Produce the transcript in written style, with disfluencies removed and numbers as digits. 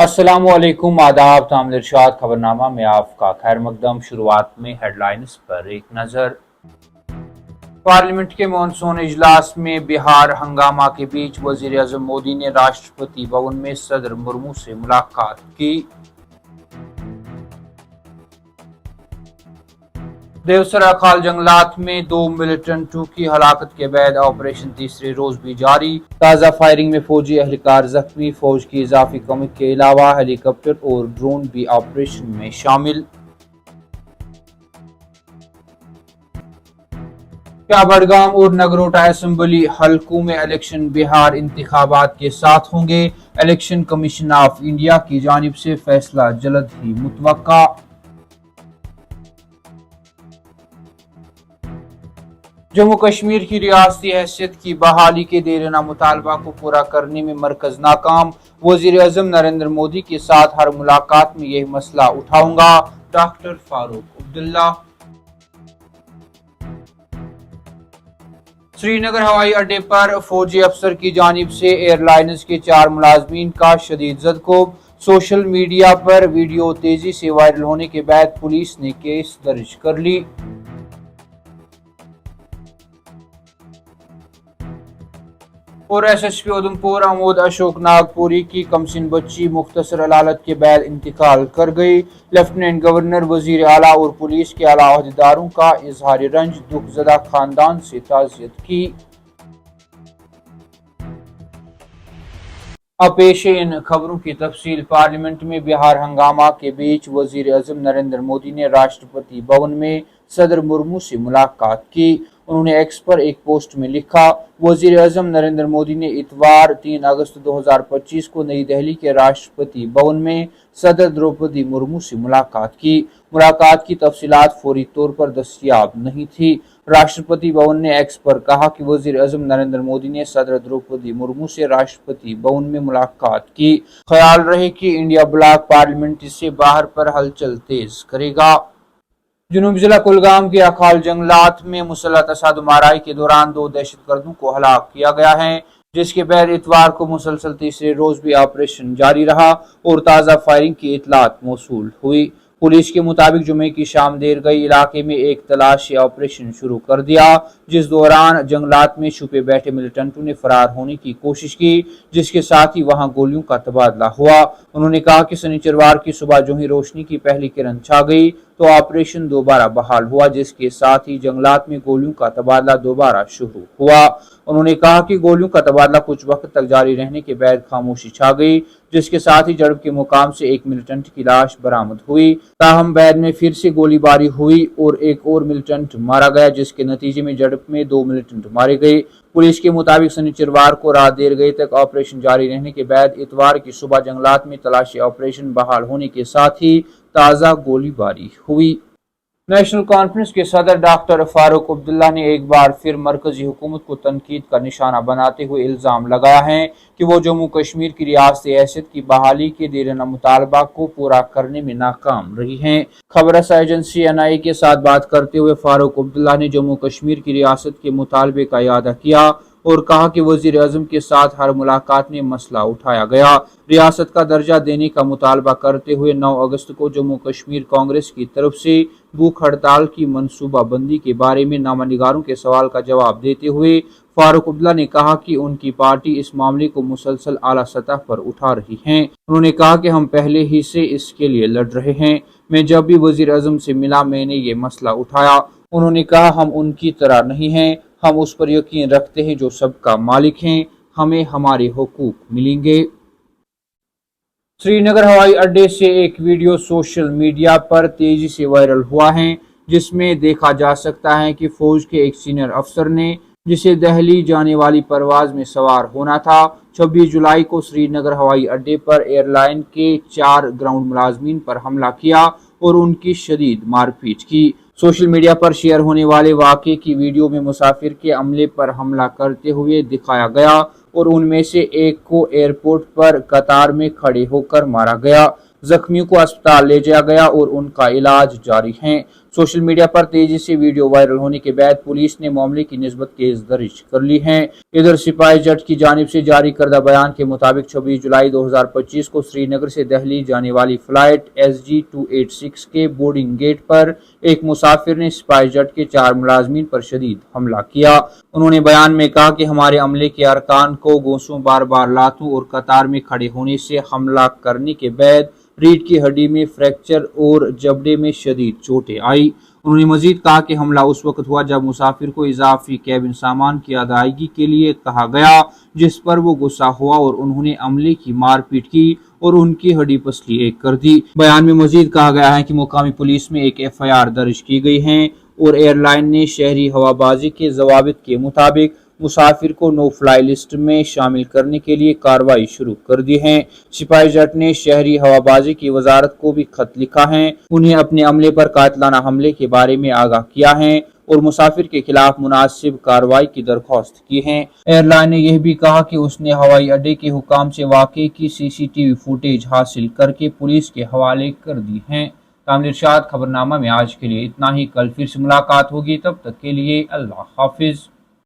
अस्सलाम वालेकुम, आदाब, तामिल इरशाद खबरनामा में आपका खैर मकदम। शुरुआत में हेडलाइंस पर एक नजर। पार्लियामेंट के मानसून इजलास में बिहार हंगामा के बीच वजीर आजम मोदी ने राष्ट्रपति भवन में सदर मुर्मू से मुलाकात की। देवसरा खाल जंगलात में 2 मिलिटेंटों की हलाकत के बाद ऑपरेशन तीसरे रोज भी जारी। ताज़ा फायरिंग में फौजी एहलकार जख्मी। फौज की इजाफी कमी के अलावा हेलीकॉप्टर और ड्रोन भी ऑपरेशन में शामिल। क्या बडगाम और नगरोटा असेंबली हलकों में इलेक्शन बिहार इंतखाबात के साथ होंगे? इलेक्शन कमीशन ऑफ इंडिया की जानिब से फैसला जल्द ही मुतवक्का। जम्मू कश्मीर की रियासती हैसियत की बहाली के देराना मुतालबा को पूरा करने में मरकज नाकाम। वजीर आजम नरेंद्र मोदी के साथ हर मुलाकात में यह मसला उठाऊंगा, डॉक्टर फारूक अब्दुल्ला। श्रीनगर हवाई अड्डे पर फौजी अफसर की जानिब से एयरलाइंस के 4 मुलाजमीन का शदीद ज़दकोब। सोशल मीडिया पर वीडियो तेजी से वायरल होने के बाद पुलिस ने केस दर्ज कर ली। और एसएसपी उधमपुर अमोद अशोक नागपुरी की कमसिन बच्ची मुख्तसर अदालत के बाद इंतकाल कर गई। लेफ्टिनेंट गवर्नर, वजीर आला और पुलिस के आला अहदेदारों का इजहार रंज, दुखजदा खानदान से ताज़ियत की। अब पेश इन खबरों की तफसील। पार्लियामेंट में बिहार हंगामा के बीच वजीर आजम नरेंद्र मोदी ने राष्ट्रपति भवन में सदर मुर्मू से मुलाकात की। उन्होंने एक्स पर एक पोस्ट में लिखा, वजीर आजम नरेंद्र मोदी ने इतवार 3 अगस्त 2025 को नई दिल्ली के राष्ट्रपति भवन में सदर द्रौपदी मुर्मू से मुलाकात की। मुलाकात की तफसीलात फौरी तौर पर दस्तयाब नहीं थी। राष्ट्रपति भवन ने एक्स पर कहा कि वजीर आजम नरेंद्र मोदी ने सदर द्रौपदी मुर्मू से राष्ट्रपति भवन में मुलाकात की। ख्याल रहे कि इंडिया ब्लॉक पार्लियामेंट से बाहर पर हलचल तेज करेगा। जुनूबी जिला कुलगाम के अखाल जंगलात में मुसल्लह तसादुमाराई के दौरान 2 दहशतगर्दों को हलाक किया गया है, जिसके बाद इतवार को मुसलसल तीसरे रोज भी ऑपरेशन जारी रहा और ताज़ा फायरिंग की इतलात मौसूल हुई। पुलिस के मुताबिक जुमे की शाम देर गई इलाके में एक तलाशी ऑपरेशन शुरू कर दिया, जिस दौरान जंगलात में छुपे बैठे मिलिटेंटों ने फरार होने की कोशिश की, जिसके साथ ही वहां गोलियों का तबादला हुआ। उन्होंने कहा कि शनिचरवार की सुबह जो ही रोशनी की पहली किरण छा गई तो ऑपरेशन दोबारा बहाल हुआ, जिसके साथ ही जंगलात में गोलियों का तबादला दोबारा शुरू हुआ। उन्होंने कहा कि गोलियों का तबादला कुछ वक्त तक जारी रहने के बाद खामोशी छा गई, जिसके साथ ही झड़प के मुकाम से एक मिलिटेंट की लाश बरामद हुई। ताहम बाद में फिर से गोलीबारी हुई और एक और मिलिटेंट मारा गया, जिसके नतीजे में झड़प में 2 मिलिटेंट मारे गए। पुलिस के मुताबिक शनिचरवार को रात देर गई तक ऑपरेशन जारी रहने के बाद इतवार की सुबह जंगलात में तलाशी ऑपरेशन बहाल होने के साथ ही ताज़ा गोलीबारी हुई। नेशनल कॉन्फ्रेंस के सदर डॉक्टर फारूक अब्दुल्ला ने एक बार फिर मरकजी हुकूमत को तनकीद का निशाना बनाते हुए इल्जाम लगाया है कि वो जम्मू कश्मीर की रियासती हैसियत की बहाली के देराना मुतालबा को पूरा करने में नाकाम रही हैं। खबर रसा एजेंसी एनआई के साथ बात करते हुए फारूक अब्दुल्ला ने जम्मू कश्मीर की रियासत के मुतालबे का इयादा किया और कहा कि वजीर आजम के साथ हर मुलाकात में मसला उठाया गया। रियासत का दर्जा देने का मुतालबा करते हुए 9 अगस्त को जम्मू कश्मीर कांग्रेस की तरफ से भूख हड़ताल की मनसूबा बंदी के बारे में नामानिगारों के सवाल का जवाब देते हुए फारूक अब्दुल्ला ने कहा कि उनकी पार्टी इस मामले को मुसलसल आला सतह पर उठा रही है। उन्होंने कहा कि हम पहले ही से इसके लिए लड़ रहे हैं। मैं जब भी वजीर आजम से मिला मैंने ये मसला उठाया। उन्होंने कहा हम उनकी तरह नहीं हैं, हम उस पर यकीन रखते हैं जो सबका मालिक हैं, हमें हमारे हुकूक मिलेंगे। श्रीनगर हवाई अड्डे से एक वीडियो सोशल मीडिया पर तेजी से वायरल हुआ है, जिसमें देखा जा सकता है कि फौज के एक सीनियर अफसर ने, जिसे दिल्ली जाने वाली परवाज में सवार होना था, 26 जुलाई को श्रीनगर हवाई अड्डे पर एयरलाइन के 4 ग्राउंड मुलाजमीन पर हमला किया और उनकी शदीद मारपीट की। सोशल मीडिया पर शेयर होने वाले वाक़े की वीडियो में मुसाफिर के अमले पर हमला करते हुए दिखाया गया और उनमें से एक को एयरपोर्ट पर कतार में खड़े होकर मारा गया। जख्मियों को अस्पताल ले जाया गया और उनका इलाज जारी है। सोशल मीडिया पर तेजी से वीडियो वायरल होने के बाद पुलिस ने मामले की निस्बत केस दर्ज कर ली है। इधर सिपाही जट की जानिब से जारी करदा बयान के मुताबिक 26 जुलाई 2025 को श्रीनगर से दिल्ली जाने वाली फ्लाइट SG-286 के बोर्डिंग गेट पर एक मुसाफिर ने सिपाही जट के 4 मुलाजमीन पर शदीद हमला किया। उन्होंने बयान में कहा कि हमारे अमले के अरकान को गोसों बार बार लातों और कतार में खड़े होने से हमला करने के बाद रीढ़ की हड्डी में फ्रैक्चर और जबड़े में शदीद चोटें आई। उन्होंने मजीद कहा कि हमला उस वक्त हुआ जब मुसाफिर को इजाफी कैबिन सामान की अदायगी के लिए कहा गया, जिस पर वो गुस्सा हुआ और उन्होंने अमले की मारपीट की और उनकी हड्डी पसली एक कर दी। बयान में मजीद कहा गया है कि मुकामी पुलिस में एक FIR दर्ज की गई है और एयरलाइन ने शहरी हवाबाजी के जवाबित के मुताबिक मुसाफिर को नो फ्लाई लिस्ट में शामिल करने के लिए कार्रवाई शुरू कर दी है। सिपाही जट ने शहरी हवाबाजी की वजारत को भी खत लिखा है, उन्हें अपने अमले पर कातिलाना हमले के बारे में आगाह किया है और मुसाफिर के खिलाफ मुनासिब कार्रवाई की दरख्वास्त की है। एयरलाइन ने यह भी कहा कि उसने हवाई अड्डे के हुकाम से वाकई की CCTV फुटेज हासिल करके पुलिस के हवाले कर दी है। कामिल इरशाद, खबरनामा में आज के लिए इतना ही। कल फिर से मुलाकात होगी, तब तक के लिए अल्लाह हाफिज।